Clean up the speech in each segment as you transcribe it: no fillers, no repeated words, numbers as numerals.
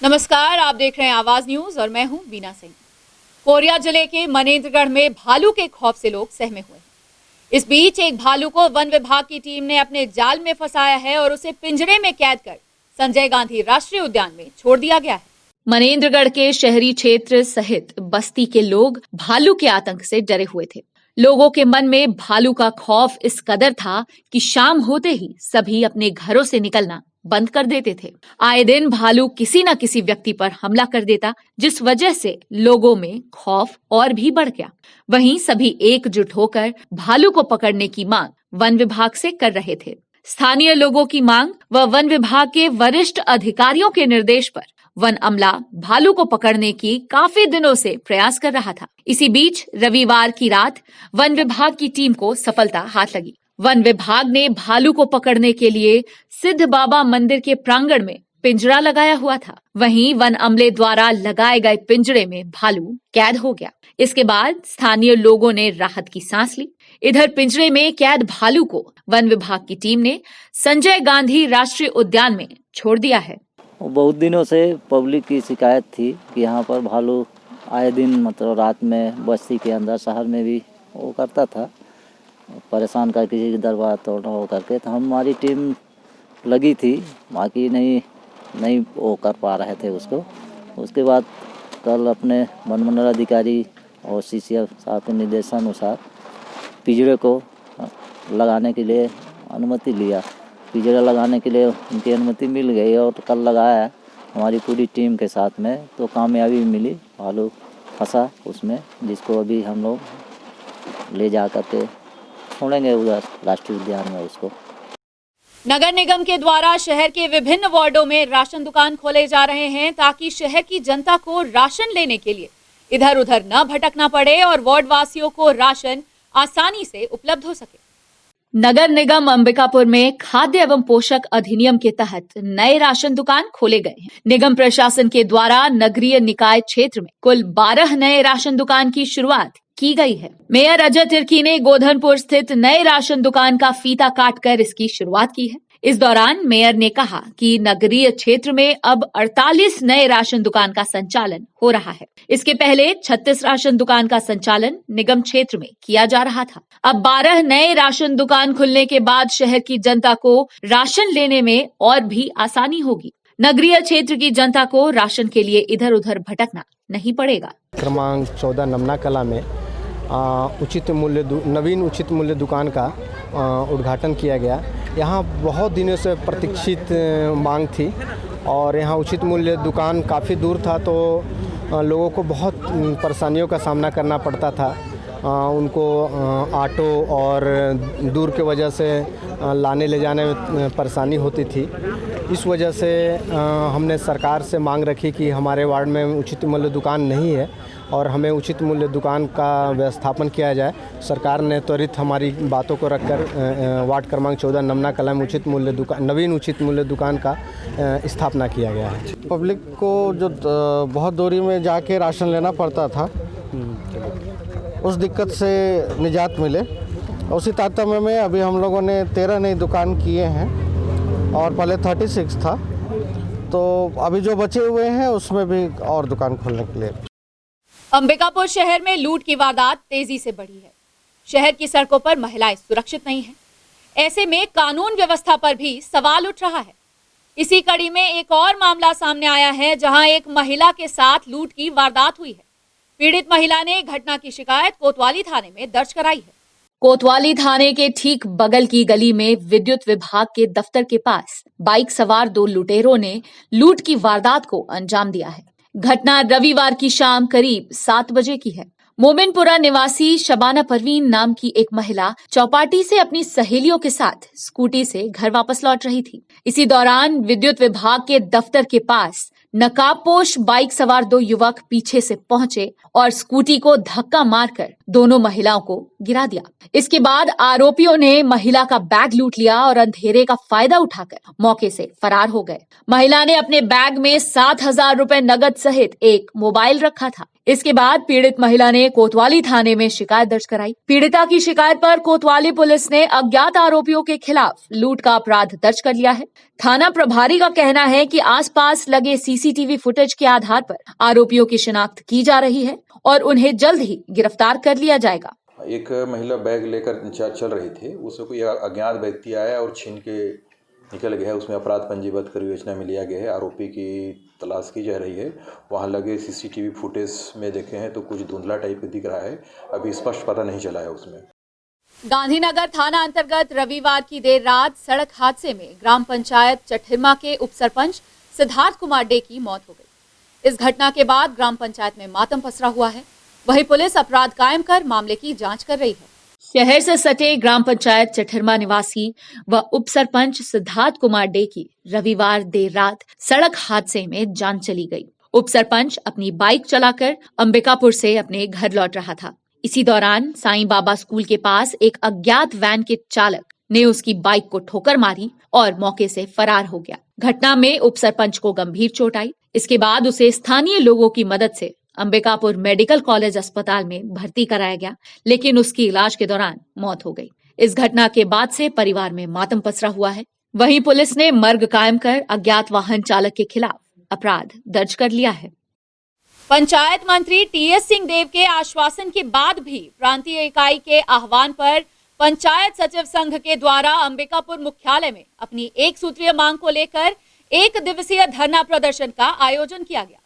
नमस्कार, आप देख रहे हैं आवाज न्यूज और मैं हूं बीना सिंह। कोरिया जिले के मनेन्द्रगढ़ में भालू के खौफ से लोग सहमे हुए हैं। इस बीच एक भालू को वन विभाग की टीम ने अपने जाल में फंसाया है और उसे पिंजरे में कैद कर संजय गांधी राष्ट्रीय उद्यान में छोड़ दिया गया है। मनेन्द्रगढ़ के शहरी क्षेत्र सहित बस्ती के लोग भालू के आतंक से डरे हुए थे। लोगों के मन में भालू का खौफ इस कदर था कि शाम होते ही सभी अपने घरों से निकलना बंद कर देते थे। आए दिन भालू किसी न किसी व्यक्ति पर हमला कर देता, जिस वजह से लोगों में खौफ और भी बढ़ गया। वहीं सभी एकजुट होकर भालू को पकड़ने की मांग वन विभाग से कर रहे थे। स्थानीय लोगों की मांग व वन विभाग के वरिष्ठ अधिकारियों के निर्देश पर वन अमला भालू को पकड़ने की काफी दिनों से प्रयास कर रहा था। इसी बीच रविवार की रात वन विभाग की टीम को सफलता हाथ लगी। वन विभाग ने भालू को पकड़ने के लिए सिद्ध बाबा मंदिर के प्रांगण में पिंजरा लगाया हुआ था। वहीं वन अमले द्वारा लगाए गए पिंजरे में भालू कैद हो गया। इसके बाद स्थानीय लोगों ने राहत की सांस ली। इधर पिंजरे में कैद भालू को वन विभाग की टीम ने संजय गांधी राष्ट्रीय उद्यान में छोड़ दिया है। बहुत दिनों से पब्लिक की शिकायत थी कि यहाँ पर भालू आए दिन मतलब रात में बस्ती के अंदर शहर में भी वो करता था, परेशान कर किसी की दरबार तोड़ना हो करके। तो हमारी टीम लगी थी, बाकी नहीं वो कर पा रहे थे उसको। उसके बाद कल अपने वन मंडल अधिकारी और सीसीएफ साहब के निर्देशानुसार पिंजरे को लगाने के लिए अनुमति लिया। पिंजरा लगाने के लिए उनकी अनुमति मिल गई और कल लगाया हमारी पूरी टीम के साथ में, तो कामयाबी मिली। भालू फंसा उसमें, जिसको अभी हम लोग ले जा करके छोड़ेंगे उधर राष्ट्रीय उद्यान में उसको। नगर निगम के द्वारा शहर के विभिन्न वार्डों में राशन दुकान खोले जा रहे हैं ताकि शहर की जनता को राशन लेने के लिए इधर उधर न भटकना पड़े और वार्ड वासियों को राशन आसानी से उपलब्ध हो सके। नगर निगम अंबिकापुर में खाद्य एवं पोषक अधिनियम के तहत नए राशन दुकान खोले गए हैं। निगम प्रशासन के द्वारा नगरीय निकाय क्षेत्र में कुल 12 नए राशन दुकान की शुरुआत की गई है। मेयर अजय तिर्की ने गोधनपुर स्थित नए राशन दुकान का फीता काटकर इसकी शुरुआत की है। इस दौरान मेयर ने कहा कि नगरीय क्षेत्र में अब 48 नए राशन दुकान का संचालन हो रहा है। इसके पहले 36 राशन दुकान का संचालन निगम क्षेत्र में किया जा रहा था। अब 12 नए राशन दुकान खुलने के बाद शहर की जनता को राशन लेने में और भी आसानी होगी। नगरीय क्षेत्र की जनता को राशन के लिए इधर उधर भटकना नहीं पड़ेगा। क्रमांक 14 नमना कला में नवीन उचित मूल्य दुकान का उद्घाटन किया गया। यहाँ बहुत दिनों से प्रतीक्षित मांग थी और यहाँ उचित मूल्य दुकान काफ़ी दूर था, तो लोगों को बहुत परेशानियों का सामना करना पड़ता था। उनको ऑटो और दूर के वजह से लाने ले जाने में परेशानी होती थी। इस वजह से हमने सरकार से मांग रखी कि हमारे वार्ड में उचित मूल्य दुकान नहीं है और हमें उचित मूल्य दुकान का व्यवस्थापन किया जाए। सरकार ने त्वरित हमारी बातों को रखकर वार्ड क्रमांक 14 नमना कला में नवीन उचित मूल्य दुकान का स्थापना किया गया है। पब्लिक को जो बहुत दूरी में जाके राशन लेना पड़ता था, उस दिक्कत से निजात मिले। उसी तारतम्य में अभी हम लोगों ने 13 नई दुकान किए हैं और पहले 36 था, तो अभी जो बचे हुए हैं उसमें भी और दुकान खोलने के लिए। अंबिकापुर शहर में लूट की वारदात तेजी से बढ़ी है। शहर की सड़कों पर महिलाएं सुरक्षित नहीं हैं। ऐसे में कानून व्यवस्था पर भी सवाल उठ रहा है। इसी कड़ी में एक और मामला सामने आया है, जहां एक महिला के साथ लूट की वारदात हुई है। पीड़ित महिला ने घटना की शिकायत कोतवाली थाने में दर्ज कराई है। कोतवाली थाने के ठीक बगल की गली में विद्युत विभाग के दफ्तर के पास बाइक सवार 2 लुटेरों ने लूट की वारदात को अंजाम दिया है। घटना रविवार की शाम करीब 7 बजे की है। मोमिनपुरा निवासी शबाना परवीन नाम की एक महिला चौपाटी से अपनी सहेलियों के साथ स्कूटी से घर वापस लौट रही थी। इसी दौरान विद्युत विभाग के दफ्तर के पास नकाबपोश बाइक सवार 2 युवक पीछे से पहुंचे और स्कूटी को धक्का मारकर दोनों महिलाओं को गिरा दिया। इसके बाद आरोपियों ने महिला का बैग लूट लिया और अंधेरे का फायदा उठाकर मौके से फरार हो गए। महिला ने अपने बैग में 7,000 रुपए नगद सहित एक मोबाइल रखा था। इसके बाद पीड़ित महिला ने कोतवाली थाने में शिकायत दर्ज कराई। पीड़िता की शिकायत पर कोतवाली पुलिस ने अज्ञात आरोपियों के खिलाफ लूट का अपराध दर्ज कर लिया है। थाना प्रभारी का कहना है कि आसपास लगे सीसीटीवी फुटेज के आधार पर आरोपियों की शिनाख्त की जा रही है और उन्हें जल्द ही गिरफ्तार कर लिया जाएगा। एक महिला बैग लेकर चल रही थी, उसको कोई अज्ञात व्यक्ति आया और छीन के निकल गया। उसमें अपराध पंजीबद्ध कर विवेचना में लिया गया है। आरोपी की तलाश की जा रही है। वहां लगे सीसीटीवी फुटेज में देखे हैं तो कुछ धुंधला टाइप दिख रहा है, अभी स्पष्ट पता नहीं चला है उसमें। गांधीनगर थाना अंतर्गत रविवार की देर रात सड़क हादसे में ग्राम पंचायत चठिरमा के उप सरपंच सिद्धार्थ कुमार डे की मौत हो गई। इस घटना के बाद ग्राम पंचायत में मातम पसरा हुआ है। वहीं पुलिस अपराध कायम कर मामले की जांच कर रही है। शहर से सटे ग्राम पंचायत चठिरमा निवासी व उप सरपंच सिद्धार्थ कुमार डे की रविवार देर रात सड़क हादसे में जान चली गई। उप सरपंच अपनी बाइक चलाकर अंबिकापुर से अपने घर लौट रहा था। इसी दौरान साईं बाबा स्कूल के पास एक अज्ञात वैन के चालक ने उसकी बाइक को ठोकर मारी और मौके से फरार हो गया। घटना में उप सरपंच को गंभीर चोट आई। इसके बाद उसे स्थानीय लोगों की मदद से अंबिकापुर मेडिकल कॉलेज अस्पताल में भर्ती कराया गया, लेकिन उसकी इलाज के दौरान मौत हो गई। इस घटना के बाद से परिवार में मातम पसरा हुआ है। वहीं पुलिस ने मर्ग कायम कर अज्ञात वाहन चालक के खिलाफ अपराध दर्ज कर लिया है। पंचायत मंत्री टीएस सिंहदेव के आश्वासन के बाद भी प्रांतीय इकाई के आह्वान पर पंचायत सचिव संघ के द्वारा अंबिकापुर मुख्यालय में अपनी एक सूत्रीय मांग को लेकर एक दिवसीय धरना प्रदर्शन का आयोजन किया गया।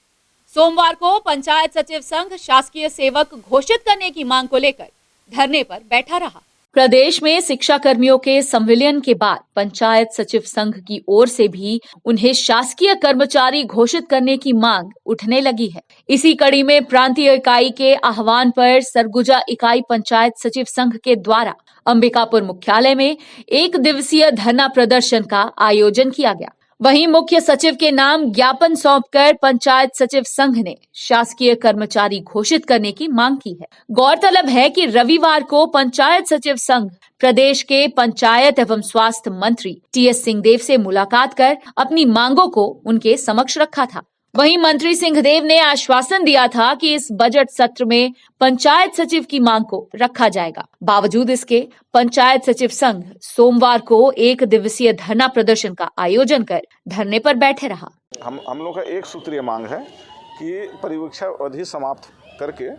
सोमवार को पंचायत सचिव संघ शासकीय सेवक घोषित करने की मांग को लेकर धरने पर बैठा रहा। प्रदेश में शिक्षा कर्मियों के संविलियन के बाद पंचायत सचिव संघ की ओर से भी उन्हें शासकीय कर्मचारी घोषित करने की मांग उठने लगी है। इसी कड़ी में प्रांतीय इकाई के आह्वान पर सरगुजा इकाई पंचायत सचिव संघ के द्वारा अंबिकापुर मुख्यालय में एक दिवसीय धरना प्रदर्शन का आयोजन किया गया। वहीं मुख्य सचिव के नाम ज्ञापन सौंपकर पंचायत सचिव संघ ने शासकीय कर्मचारी घोषित करने की मांग की है। गौरतलब है कि रविवार को पंचायत सचिव संघ प्रदेश के पंचायत एवं स्वास्थ्य मंत्री टीएस सिंहदेव से मुलाकात कर अपनी मांगों को उनके समक्ष रखा था। वहीं मंत्री सिंहदेव ने आश्वासन दिया था कि इस बजट सत्र में पंचायत सचिव की मांग को रखा जाएगा। बावजूद इसके पंचायत सचिव संघ सोमवार को एक दिवसीय धरना प्रदर्शन का आयोजन कर धरने पर बैठे रहा। हम लोग का एक सूत्रीय मांग है कि परिवीक्षा अवधि समाप्त करके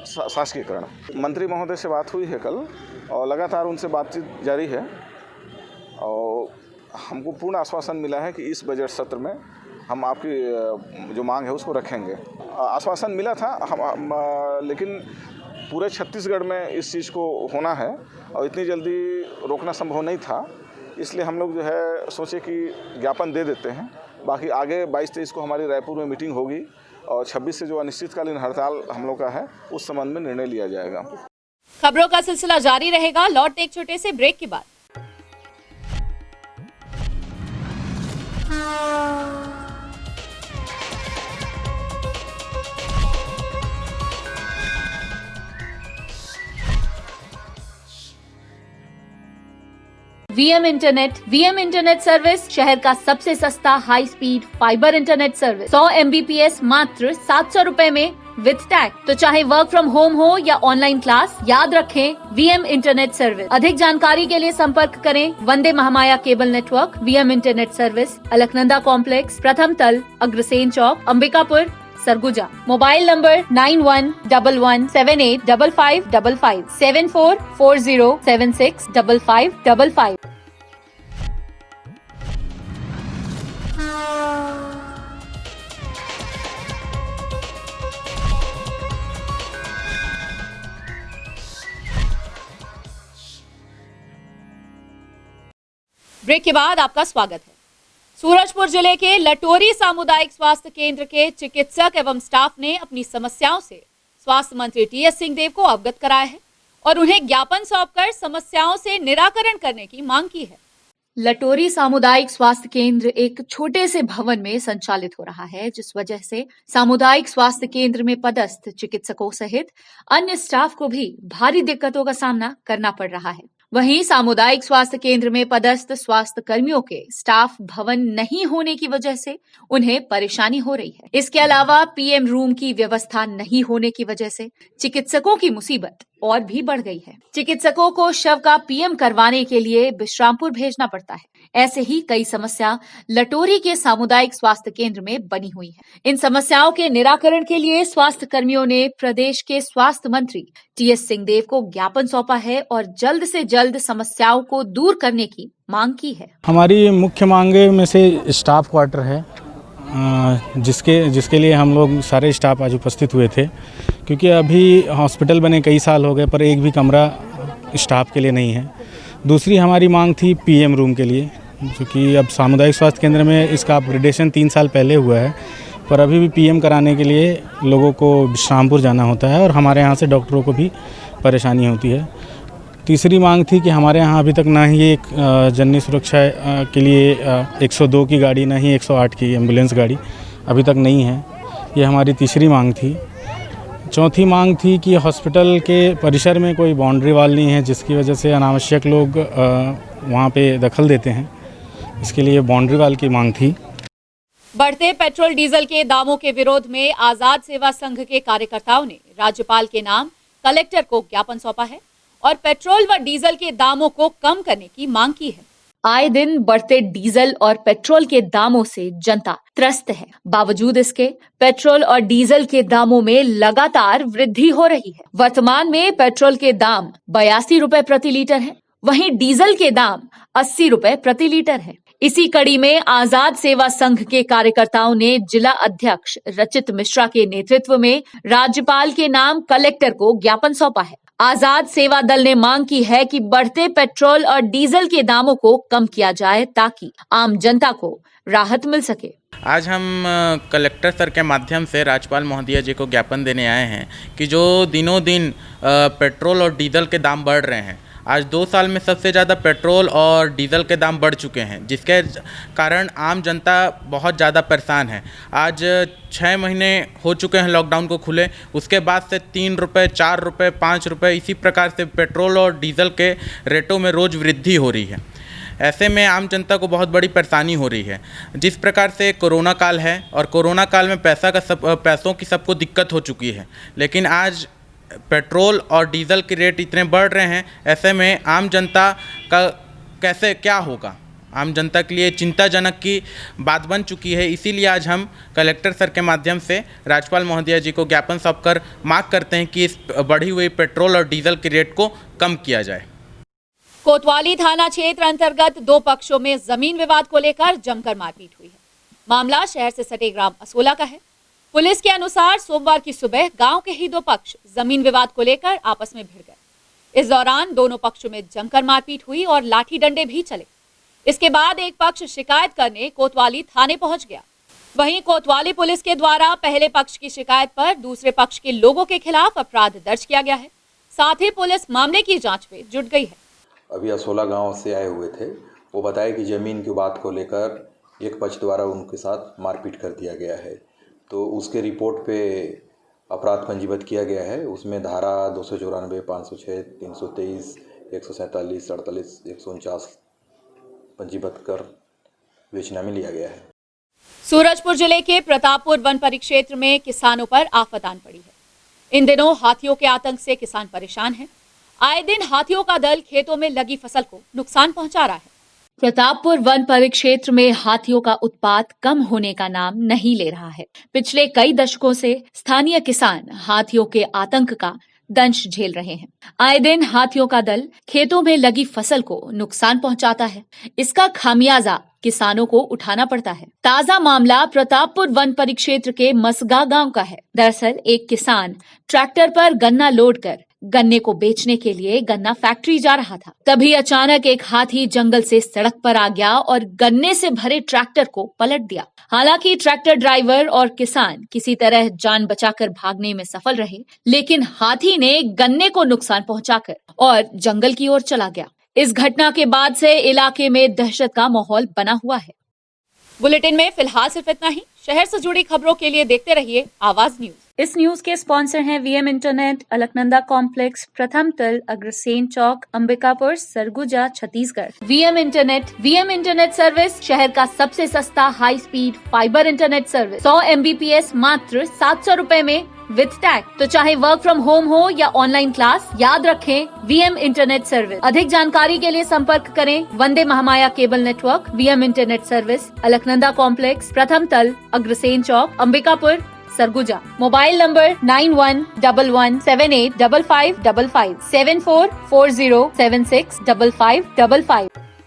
शासकीयकरण। मंत्री महोदय से बात हुई है कल और लगातार उनसे बातचीत जारी है और हमको पूर्ण आश्वासन मिला है कि इस बजट सत्र में हम आपकी जो मांग है उसको रखेंगे। आश्वासन मिला था लेकिन पूरे छत्तीसगढ़ में इस चीज़ को होना है और इतनी जल्दी रोकना संभव नहीं था, इसलिए हम लोग जो है सोचे कि ज्ञापन दे देते हैं। बाकी आगे 22-23 को हमारी रायपुर में मीटिंग होगी और 26 से जो अनिश्चितकालीन हड़ताल हम लोग का है उस संबंध में निर्णय लिया जाएगा। खबरों का सिलसिला जारी रहेगा। लौटते एक छोटे से ब्रेक के बाद। वीएम इंटरनेट सर्विस शहर का सबसे सस्ता high speed fibre internet service 100 MBPS मात्र 700 रुपए में विद टैग। तो चाहे वर्क फ्रॉम होम हो या ऑनलाइन क्लास, याद रखें वीएम इंटरनेट सर्विस। अधिक जानकारी के लिए संपर्क करें Vande Mahamaya cable network VM internet service, Alaknanda complex, प्रथम तल, Agrasen Chowk, Ambikapur, Surguja. Mobile number 9111785555 7440765555। Break के बाद आपका स्वागत है। सूरजपुर जिले के लटोरी सामुदायिक स्वास्थ्य केंद्र के चिकित्सक एवं स्टाफ ने अपनी समस्याओं से स्वास्थ्य मंत्री टीएस सिंहदेव को अवगत कराया है और उन्हें ज्ञापन सौंपकर समस्याओं से निराकरण करने की मांग की है। लटोरी सामुदायिक स्वास्थ्य केंद्र एक छोटे से भवन में संचालित हो रहा है, जिस वजह से सामुदायिक स्वास्थ्य केंद्र में पदस्थ चिकित्सकों सहित अन्य स्टाफ को भी भारी दिक्कतों का सामना करना पड़ रहा है। वहीं सामुदायिक स्वास्थ्य केंद्र में पदस्थ स्वास्थ्य कर्मियों के स्टाफ भवन नहीं होने की वजह से उन्हें परेशानी हो रही है। इसके अलावा पीएम रूम की व्यवस्था नहीं होने की वजह से चिकित्सकों की मुसीबत और भी बढ़ गई है। चिकित्सकों को शव का पीएम करवाने के लिए बिश्रामपुर भेजना पड़ता है। ऐसे ही कई समस्या लटोरी के सामुदायिक स्वास्थ्य केंद्र में बनी हुई है। इन समस्याओं के निराकरण के लिए स्वास्थ्य कर्मियों ने प्रदेश के स्वास्थ्य मंत्री टीएस सिंहदेव को ज्ञापन सौंपा है और जल्द से जल्द समस्याओं को दूर करने की मांग की है। हमारी मुख्य मांगे में से स्टाफ क्वार्टर है, जिसके लिए हम लोग सारे स्टाफ आज उपस्थित हुए थे, क्योंकि अभी हॉस्पिटल बने कई साल हो गए पर एक भी कमरा स्टाफ के लिए नहीं है। दूसरी हमारी मांग थी पीएम रूम के लिए, जो कि अब सामुदायिक स्वास्थ्य केंद्र में इसका अपग्रेडेशन 3 साल पहले हुआ है, पर अभी भी पीएम कराने के लिए लोगों को विश्रामपुर जाना होता है और हमारे यहाँ से डॉक्टरों को भी परेशानी होती है। तीसरी मांग थी कि हमारे यहाँ अभी तक ना ही एक जननी सुरक्षा के लिए 102 की गाड़ी, ना ही 108 की एम्बुलेंस गाड़ी अभी तक नहीं है। ये हमारी तीसरी मांग थी। चौथी मांग थी कि हॉस्पिटल के परिसर में कोई बाउंड्री वाल नहीं है, जिसकी वजह से अनावश्यक लोग वहाँ पे दखल देते हैं। इसके लिए बाउंड्री वाल की मांग थी। बढ़ते पेट्रोल डीजल के दामों के विरोध में आजाद सेवा संघ के कार्यकर्ताओं ने राज्यपाल के नाम कलेक्टर को ज्ञापन सौंपा है और पेट्रोल व डीजल के दामों को कम करने की मांग की है। आए दिन बढ़ते डीजल और पेट्रोल के दामों से जनता त्रस्त है। बावजूद इसके पेट्रोल और डीजल के दामों में लगातार वृद्धि हो रही है। वर्तमान में पेट्रोल के दाम 82 रुपए प्रति लीटर है, वहीं डीजल के दाम 80 रुपए प्रति लीटर है। इसी कड़ी में आजाद सेवा संघ के कार्यकर्ताओं ने जिला अध्यक्ष रचित मिश्रा के नेतृत्व में राज्यपाल के नाम कलेक्टर को ज्ञापन सौंपा है। आजाद सेवा दल ने मांग की है कि बढ़ते पेट्रोल और डीजल के दामों को कम किया जाए ताकि आम जनता को राहत मिल सके। आज हम कलेक्टर सर के माध्यम से राज्यपाल महोदय जी को ज्ञापन देने आए हैं कि जो दिनों दिन पेट्रोल और डीजल के दाम बढ़ रहे हैं, आज 2 साल में सबसे ज़्यादा पेट्रोल और डीजल के दाम बढ़ चुके हैं, जिसके कारण आम जनता बहुत ज़्यादा परेशान है। आज 6 महीने हो चुके हैं लॉकडाउन को खुले, उसके बाद से 3 रुपये, 4 रुपये, 5 रुपये इसी प्रकार से पेट्रोल और डीजल के रेटों में रोज़ वृद्धि हो रही है। ऐसे में आम जनता को बहुत बड़ी परेशानी हो रही है। जिस प्रकार से कोरोना काल है और कोरोना काल में पैसों की सबको दिक्कत हो चुकी है, लेकिन आज पेट्रोल और डीजल के रेट इतने बढ़ रहे हैं, ऐसे में आम जनता का कैसे क्या होगा, आम जनता के लिए चिंताजनक की बात बन चुकी है। इसीलिए आज हम कलेक्टर सर के माध्यम से राज्यपाल महोदय जी को ज्ञापन सौंपकर मांग करते हैं कि इस बढ़ी हुई पेट्रोल और डीजल के रेट को कम किया जाए। कोतवाली थाना क्षेत्र अंतर्गत 2 पक्षों में जमीन विवाद को लेकर जमकर मारपीट हुई है। मामला शहर से सटे ग्राम असोला का है। पुलिस के अनुसार सोमवार की सुबह गांव के ही 2 पक्ष जमीन विवाद को लेकर आपस में भिड़ गए। इस दौरान दोनों पक्षों में जमकर मारपीट हुई और लाठी डंडे भी चले। इसके बाद एक पक्ष शिकायत करने कोतवाली थाने पहुंच गया। वहीं कोतवाली पुलिस के द्वारा पहले पक्ष की शिकायत पर दूसरे पक्ष के लोगों के खिलाफ अपराध दर्ज किया गया है। साथ ही पुलिस मामले की जांच में जुट गई है। अभी असोला गांव से आए हुए थे, वो बताए कि ज़मीन की बात को लेकर एक पक्ष द्वारा उनके साथ मारपीट कर दिया गया है, तो उसके रिपोर्ट पे अपराध पंजीबद्ध किया गया है। उसमें धारा 294, 506, 323, 147, 48, 149 पंजीबद्ध कर विवेचना में लिया गया है। सूरजपुर जिले के प्रतापपुर वन परिक्षेत्र में किसानों पर आफत आन पड़ी है। इन दिनों हाथियों के आतंक से किसान परेशान हैं। आए दिन हाथियों का दल खेतों में लगी फसल को नुकसान पहुंचा रहा है। प्रतापपुर वन परिक्षेत्र में हाथियों का उत्पात कम होने का नाम नहीं ले रहा है। पिछले कई दशकों से स्थानीय किसान हाथियों के आतंक का दंश झेल रहे हैं। आए दिन हाथियों का दल खेतों में लगी फसल को नुकसान पहुंचाता है। इसका खामियाजा किसानों को उठाना पड़ता है। ताजा मामला प्रतापपुर वन परिक्षेत्र के मसगा गांव का है। दरअसल एक किसान ट्रैक्टर पर गन्ना लोड कर गन्ने को बेचने के लिए गन्ना फैक्ट्री जा रहा था। तभी अचानक एक हाथी जंगल से सड़क पर आ गया और गन्ने से भरे ट्रैक्टर को पलट दिया। हालांकि ट्रैक्टर ड्राइवर और किसान किसी तरह जान बचाकर भागने में सफल रहे, लेकिन हाथी ने गन्ने को नुकसान पहुंचाकर और जंगल की ओर चला गया। इस घटना के बाद से इलाके में दहशत का माहौल बना हुआ है। बुलेटिन में फिलहाल सिर्फ इतना ही। शहर से जुड़ी खबरों के लिए देखते रहिए आवाज न्यूज। इस न्यूज के स्पॉन्सर हैं वीएम इंटरनेट, अलकनंदा कॉम्प्लेक्स, प्रथम तल, Agrasen Chowk, Ambikapur, Surguja, Chhattisgarh. VM internet service शहर का सबसे सस्ता high speed fibre internet service. 100 MBPS मात्र 700 रुपए में विद टैग। तो चाहे वर्क फ्रॉम होम हो या ऑनलाइन क्लास, याद रखें वीएम इंटरनेट सर्विस। अधिक जानकारी के लिए संपर्क करें Vande Mahamaya cable network, VM internet service, Alaknanda complex, प्रथम तल, अग्रसेन चौक, अंबिकापुर, सरगुजा। Mobile number 9111785555 7440765555।